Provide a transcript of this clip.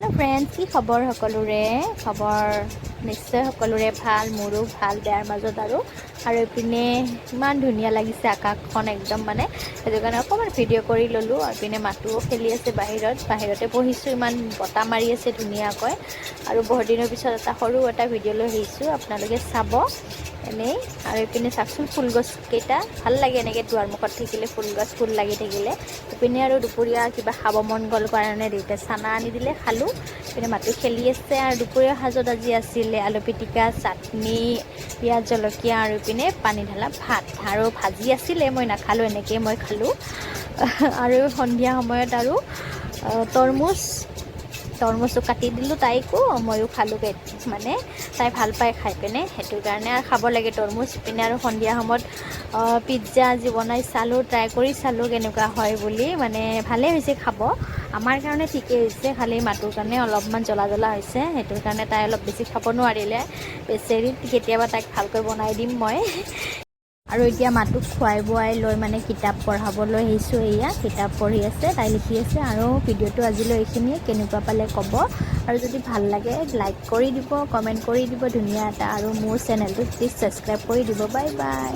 Friends, কি খবৰ সকলোৰে? খবৰ নিশ্চয় সকলোৰে ভাল, মোৰো ভাল, বেয়াৰ মাজত আৰু এইপিনে ইমান ধুনীয়া লাগিছে আকাশখন একদম মানে, সেইটো কাৰণে অকণমান ভিডিঅ' কৰি ল'লোঁ। আৰু পিনে মাতুও খেলি আছে বাহিৰতে বহিছোঁ, ইমান বতাহ মাৰি আছে ধুনীয়াকৈ। আৰু বহুত দিনৰ পিছত সৰু এটা ভিডিঅ' লৈ আহিছোঁ, আপোনালোকে চাব এনেই। আৰু এইপিনে চাওকচোন ফুলগছকেইটা, ভাল লাগে এনেকৈ দুৱাৰমুখত থাকিলে ফুল লাগি থাকিলে। এইপিনে আৰু দুপৰীয়া কিবা খাব মন গ'ল কাৰণে দেউতাই চানা আনি দিলে, খালোঁ। পিনে মাতো খেলি আছে। আৰু দুপৰীয়া সাজত আজি আছিলে আলু পিটিকা, চাটনি, পিঁয়াজ জলকীয়া, আৰু পিনে পানী ঢালা ভাত আৰু ভাজি আছিলে, মই নাখালোঁ, এনেকৈ মই খালোঁ। আৰু সন্ধিয়া সময়ত আৰু তৰমুজো কাটি দিলোঁ তাইকো, ময়ো খালোঁ। মানে তাই ভাল পায় খাই পিনে, সেইটো কাৰণে আৰু খাব লাগে তৰমুজ। পিনে আৰু সন্ধিয়া সময়ত পিজ্জা আজি বনাই চালোঁ, ট্ৰাই কৰি চালোঁ কেনেকুৱা হয় বুলি। মানে ভালেই হৈছে খাব, আমাৰ কাৰণে ঠিকেই হৈছে, খালি মাটোৰ কাৰণে অলপমান জ্বলা হৈছে, সেইটোৰ কাৰণে তাই অলপ বেছি খাব নোৱাৰিলে। বেচেৰি, কেতিয়াবা তাইক ভালকৈ বনাই দিম মই। আৰু এতিয়া মাটোক খুৱাই বোৱাই লৈ মানে কিতাপ পঢ়াবলৈ আহিছোঁ। এয়া কিতাপ পঢ়ি আছে, তাই লিখি আছে। আৰু ভিডিঅ'টো আজিলৈ এইখিনিয়ে, কেনেকুৱা পালে ক'ব। আৰু যদি ভাল লাগে লাইক কৰি দিব, কমেণ্ট কৰি দিব ধুনীয়া এটা। আৰু মোৰ চেনেলটো প্লিজ ছাবস্ক্ৰাইব কৰি দিব। Bye bye.